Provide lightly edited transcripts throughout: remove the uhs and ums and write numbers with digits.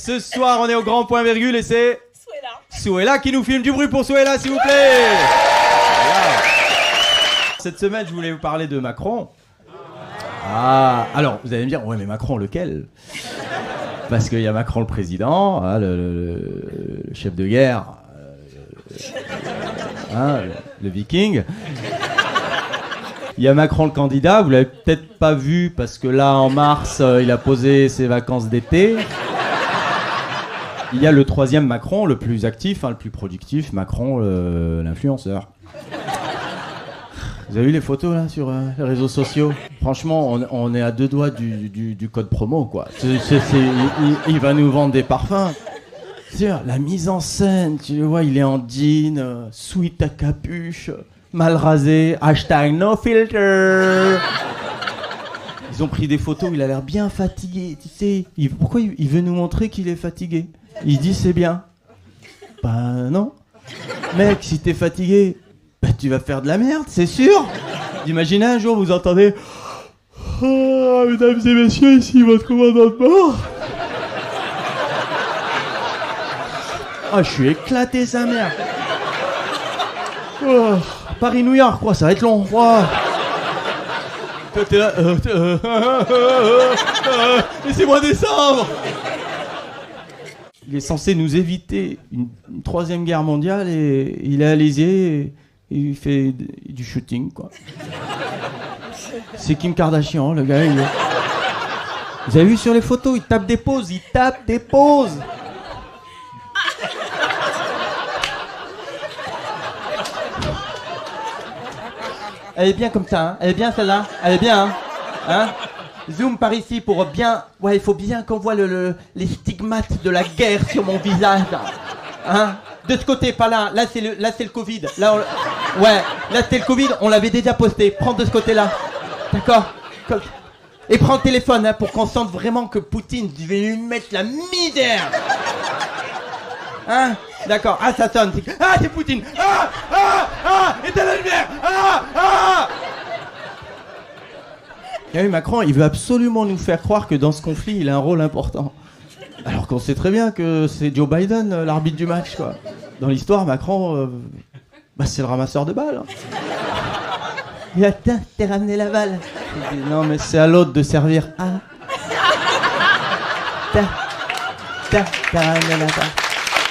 Ce soir, on est au grand point virgule et c'est... Souhaila. Souhaila qui nous filme. Du bruit pour Souhaila, s'il vous plaît. Voilà. Cette semaine, je voulais vous parler de Macron. Ah, alors, vous allez me dire, ouais, mais Macron, lequel? Parce qu'il y a Macron le président, hein, le chef de guerre, le viking. Il y a Macron le candidat, vous l'avez peut-être pas vu parce que là, en mars, il a posé ses vacances d'été. Il y a le troisième Macron, le plus actif, le plus productif, Macron, l'influenceur. Vous avez vu les photos là sur les réseaux sociaux? Franchement, on est à deux doigts du code promo, quoi. Il va nous vendre des parfums. La mise en scène, tu le vois, il est en jean, sweat à capuche, mal rasé, #NoFilter. Ils ont pris des photos, il a l'air bien fatigué, tu sais. Pourquoi il veut nous montrer qu'il est fatigué? Il dit c'est bien. Ben non. Mec, si t'es fatigué, tu vas faire de la merde, c'est sûr. Imaginez un jour, vous entendez « Oh, mesdames et messieurs, ici votre commandant de bord. » Ah, je suis éclaté, sa mère. Oh, Paris-New York, quoi, ça va être long. Oh. T'es là... Laissez-moi descendre. Il est censé nous éviter une troisième guerre mondiale et il est à l'Élysée... Il fait du shooting, quoi. C'est Kim Kardashian, le gars. Vous avez vu sur les photos, il tape des poses, Elle est bien comme ça, hein. Elle est bien celle-là. Elle est bien, hein. Zoom par ici pour bien... Ouais, il faut bien qu'on voit les stigmates de la guerre sur mon visage. Hein? De ce côté, pas là. Là, c'est le Covid. Là, ouais, là, c'est le Covid. On l'avait déjà posté. Prends de ce côté-là. D'accord? Et prends le téléphone, hein, pour qu'on sente vraiment que Poutine, je vais lui mettre la misère. Hein? D'accord. Ah, ça sonne. Ah, c'est Poutine. Éteins la lumière. Et oui, Macron, il veut absolument nous faire croire que dans ce conflit, il a un rôle important. Alors qu'on sait très bien que c'est Joe Biden, l'arbitre du match, quoi. Dans l'histoire, Macron, c'est le ramasseur de balles. Hein. Et attends, t'es ramené la balle. Dit, non, mais c'est à l'autre de servir. Ah. T'as ramené la balle.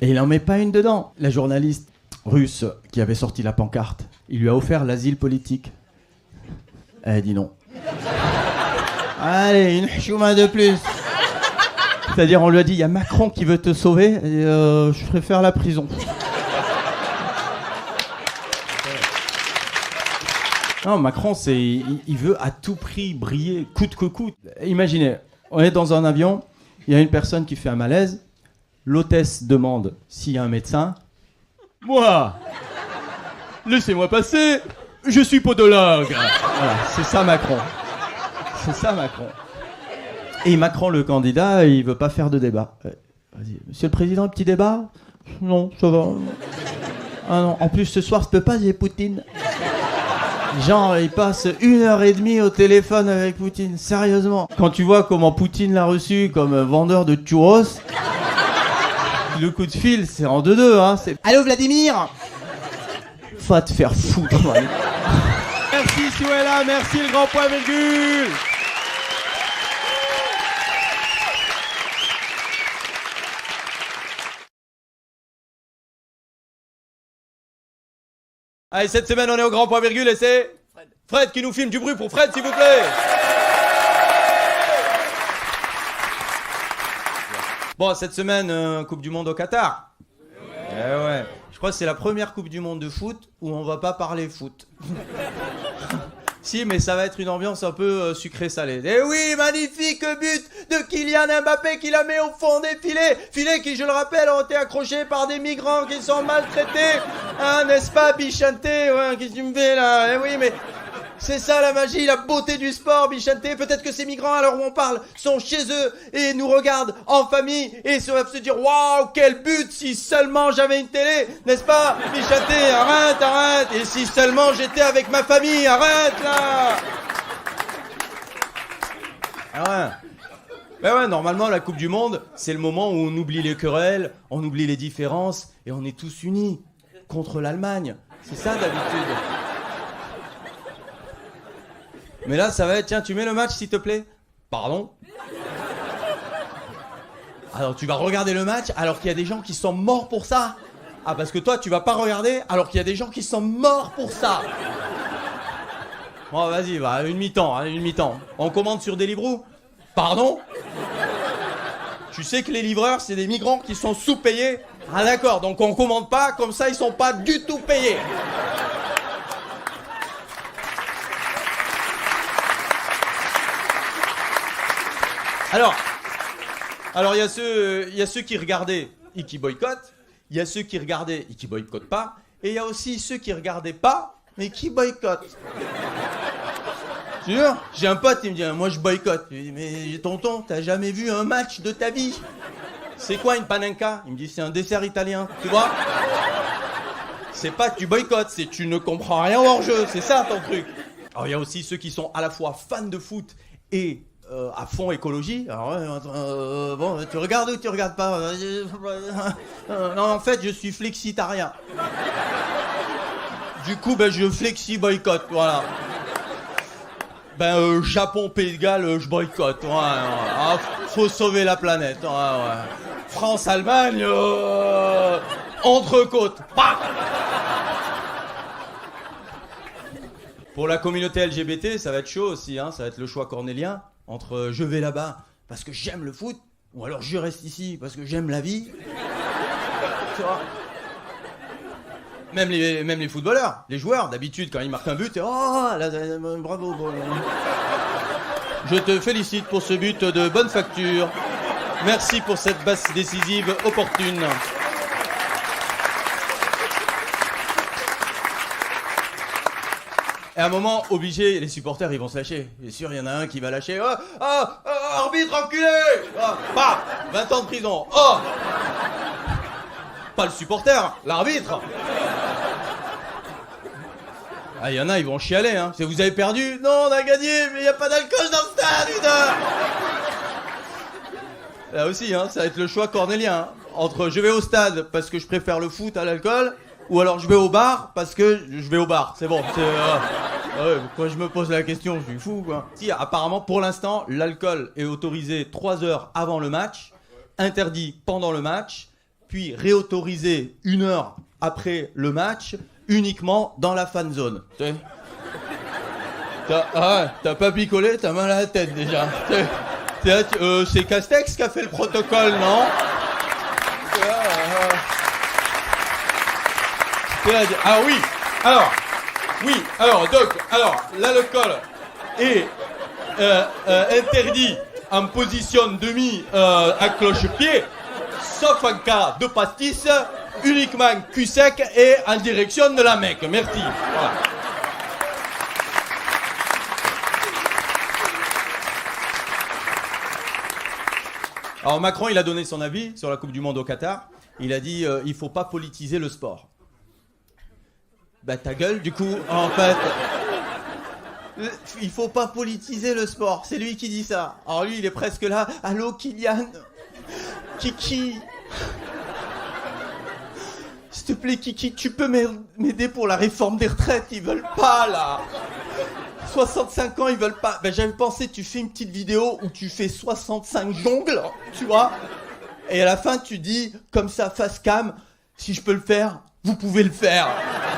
Et il en met pas une dedans. La journaliste russe qui avait sorti la pancarte, il lui a offert l'asile politique. Elle a dit non. Allez, une chouma de plus. C'est-à-dire, on lui a dit, il y a Macron qui veut te sauver, et je préfère la prison. Non, Macron, il veut à tout prix briller, coûte que coûte. Imaginez, on est dans un avion, il y a une personne qui fait un malaise, l'hôtesse demande s'il y a un médecin. Moi, laissez-moi passer, je suis podologue. Voilà, c'est ça Macron. C'est ça Macron. Et Macron, le candidat, il veut pas faire de débat. Vas-y, monsieur le président, un petit débat? Non, ça va. Ah non, en plus ce soir, ça peut pas, j'ai Poutine. Genre, il passe 1h30 au téléphone avec Poutine, sérieusement. Quand tu vois comment Poutine l'a reçu comme vendeur de churros, le coup de fil, c'est en 2-2, hein. Allô Vladimir? Va te faire foutre, man. Merci Souhaila, merci le grand point virgule. Allez, cette semaine, on est au grand point virgule et c'est Fred qui nous filme. Du bruit pour Fred, s'il vous plaît. Bon, cette semaine, Coupe du Monde au Qatar. Eh ouais. Je crois que c'est la première Coupe du Monde de foot où on va pas parler foot. Si, mais ça va être une ambiance un peu sucrée-salée. Et oui, magnifique but de Kylian Mbappé qui la met au fond des filets. Filets qui, je le rappelle, ont été accrochés par des migrants qui sont maltraités. Hein, n'est-ce pas, Bichante? Ouais, qu'est-ce que tu me fais là? Eh oui, mais c'est ça la magie, la beauté du sport, Bichante. Peut-être que ces migrants, à l'heure où on parle, sont chez eux et nous regardent en famille et se doivent se dire waouh, quel but, si seulement j'avais une télé, n'est-ce pas, Bichante? Arrête. Et si seulement j'étais avec ma famille, arrête là. Ah ouais. Ben ouais, normalement, la Coupe du Monde, c'est le moment où on oublie les querelles, on oublie les différences, et on est tous unis contre l'Allemagne. C'est ça, d'habitude. Mais là, ça va être, tiens, tu mets le match, s'il te plaît. Pardon? Alors, tu vas regarder le match, alors qu'il y a des gens qui sont morts pour ça. Ah, parce que toi, tu vas pas regarder, alors qu'il y a des gens qui sont morts pour ça. Bon, vas-y, va, une mi-temps. On commande sur Deliveroo? Pardon? Tu sais que les livreurs, c'est des migrants qui sont sous-payés? Ah d'accord, donc on commande pas, comme ça ils sont pas du tout payés. Alors il y a ceux qui regardaient et qui boycottent, il y a ceux qui regardaient et qui boycottent pas, et il y a aussi ceux qui regardaient pas, mais qui boycottent. Sûr? J'ai un pote, il me dit, moi je boycotte. Je lui dis, mais tonton, t'as jamais vu un match de ta vie? C'est quoi une panenka? Il me dit, c'est un dessert italien, tu vois? C'est pas que tu boycottes, c'est que tu ne comprends rien au hors-jeu, c'est ça ton truc. Alors il y a aussi ceux qui sont à la fois fans de foot et à fond écologie. Alors bon, tu regardes ou tu regardes pas? Non, en fait, je suis flexitarien. Du coup, ben je flexi-boycotte, voilà. Japon, Pays de Galles, je boycotte. Ouais. Ah, faut sauver la planète. Ouais. France, Allemagne, entrecôte. Bah Pour la communauté LGBT, ça va être chaud aussi. Hein. Ça va être le choix cornélien entre je vais là-bas parce que j'aime le foot, ou alors je reste ici parce que j'aime la vie. Tu vois? Même les footballeurs, les joueurs, d'habitude, quand ils marquent un but, bravo. Je te félicite pour ce but de bonne facture. Merci pour cette passe décisive opportune. Et à un moment, obligé, les supporters, ils vont se lâcher. Bien sûr, il y en a un qui va lâcher. Arbitre enculé! 20 ans de prison. Pas le supporter, l'arbitre. Ah, il y en a, ils vont chialer, hein. Vous avez perdu? Non, on a gagné, mais il n'y a pas d'alcool dans le stade, putain. Là aussi, hein, ça va être le choix cornélien. Hein. Entre je vais au stade parce que je préfère le foot à l'alcool, ou alors je vais au bar parce que je vais au bar. C'est bon. Quand je me pose la question, je suis fou, quoi. Si, apparemment, pour l'instant, l'alcool est autorisé 3 heures avant le match, interdit pendant le match, puis réautorisé 1 heure après le match, uniquement dans la fan zone. T'as pas picolé, t'as mal à la tête déjà. C'est Castex qui a fait le protocole, non? Alors l'alcool est interdit en position demi à cloche-pied, sauf en cas de pastis, uniquement cul sec et en direction de la Mecque. Merci. Voilà. Alors Macron, il a donné son avis sur la Coupe du Monde au Qatar. Il a dit il faut pas politiser le sport. Bah ta gueule, du coup, en fait. Il faut pas politiser le sport. C'est lui qui dit ça. Alors lui, il est presque là. Allô, Kylian? Kiki? S'il te plaît, Kiki, tu peux m'aider pour la réforme des retraites? Ils veulent pas, là. 65 ans, ils veulent pas. Ben, j'avais pensé, tu fais une petite vidéo où tu fais 65 jongles, tu vois. Et à la fin, tu dis, comme ça, face cam, si je peux le faire, vous pouvez le faire.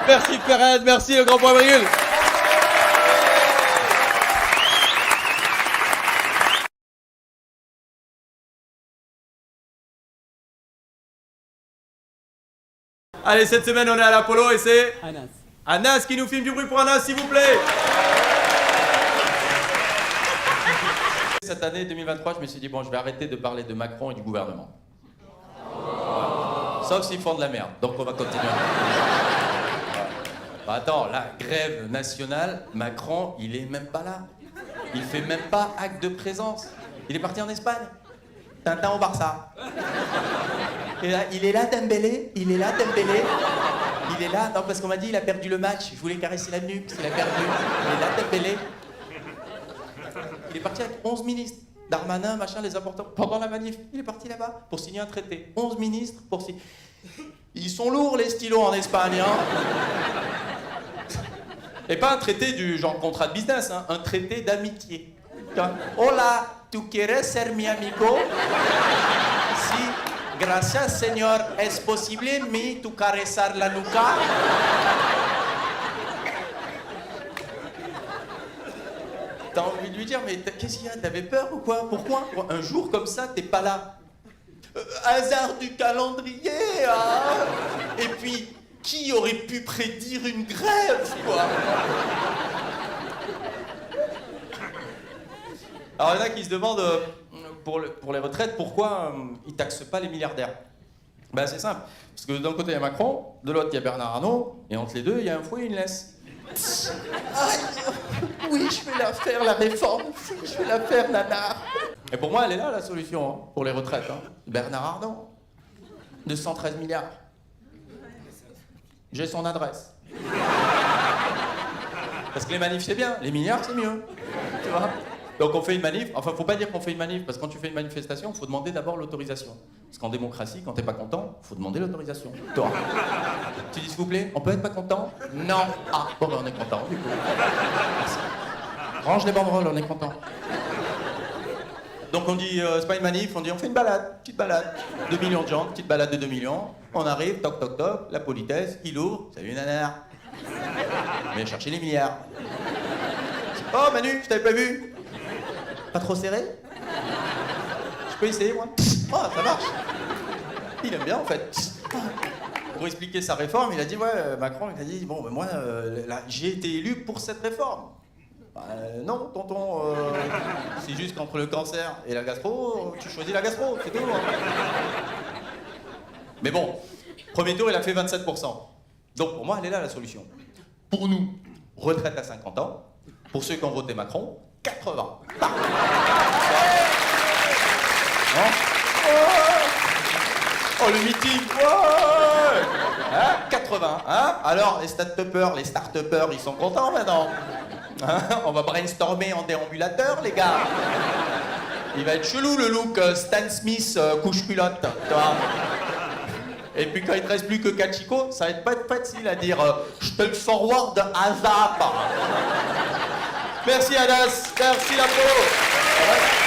Merci, Perez, merci, le grand point virgule. Allez, cette semaine, on est à l'Apollo et c'est Anas qui nous filme. Du bruit pour Anas, s'il vous plaît. Cette année 2023, je me suis dit, bon, je vais arrêter de parler de Macron et du gouvernement. Sauf s'ils font de la merde, donc on va continuer. Bah attends, la grève nationale, Macron, il est même pas là. Il fait même pas acte de présence. Il est parti en Espagne. Tintin au Barça. Et là, il est là, Dembélé. Il est là, Dembélé. Il est là. Non, parce qu'on m'a dit, il a perdu le match. Je voulais caresser la nuque, parce qu'il a perdu. Il est là, Dembélé. Il est parti avec 11 ministres. Darmanin, machin, les importants. Pendant la manif, il est parti là-bas pour signer un traité. 11 ministres pour signer. Ils sont lourds, les stylos en Espagne, hein. Et pas un traité du genre contrat de business, hein, un traité d'amitié. Hola, tu quieres ser mi amigo? Si, gracias, señor. Es posible me tu carezar la nuca? T'as envie de lui dire, mais qu'est-ce qu'il y a? T'avais peur ou quoi? Pourquoi? Un jour comme ça, t'es pas là. Hasard du calendrier, hein? Et puis, qui aurait pu prédire une grève, quoi? Alors, il y en a qui se demandent, pour les retraites, pourquoi ils taxent pas les milliardaires? Ben, c'est simple. Parce que d'un côté, il y a Macron, de l'autre, il y a Bernard Arnault, et entre les deux, il y a un fouet et une laisse. Oui, je vais la faire, la réforme. Je vais la faire, nana. Et pour moi, elle est là, la solution, hein, pour les retraites. Hein. Bernard Arnault, 213 milliards. J'ai son adresse. Parce que les manifs, c'est bien. Les milliards, c'est mieux. Tu vois? Donc on fait une manif. Enfin, faut pas dire qu'on fait une manif, parce que quand tu fais une manifestation, il faut demander d'abord l'autorisation. Parce qu'en démocratie, quand t'es pas content, faut demander l'autorisation. Toi. Tu dis, s'il vous plaît, on peut être pas content? Non. Ah, bon, ben on est content, du coup. Merci. Range les banderoles, on est content. Donc on dit, c'est pas une manif, on dit, on fait une balade, petite balade. 2 millions de gens, petite balade de 2 millions. On arrive, toc, toc, toc, la politesse, il ouvre, salut nanar. On vient chercher les milliards. Oh Manu, je t'avais pas vu. Pas trop serré? Je peux essayer, moi? Oh, ça marche. Il aime bien, en fait. Pour expliquer sa réforme, il a dit, ouais, Macron, il a dit, bon, ben moi, j'ai été élu pour cette réforme. Non, tonton, c'est juste qu'entre le cancer et la gastro, tu choisis la gastro, c'est tout. Hein. Mais bon, premier tour, il a fait 27%. Donc pour moi, elle est là, la solution. Pour nous, retraite à 50 ans. Pour ceux qui ont voté Macron, 80. Bah. Oh, le meeting, ouais, hein, 80, hein. Alors, les start-upers, ils sont contents maintenant. Hein, on va brainstormer en déambulateur, les gars. Il va être chelou, le look Stan Smith, couche-culotte, tu vois. Et puis quand il ne te reste plus que Kachiko, ça va être pas facile à dire je te le forward à Zap. Merci Adas, merci l'apollo.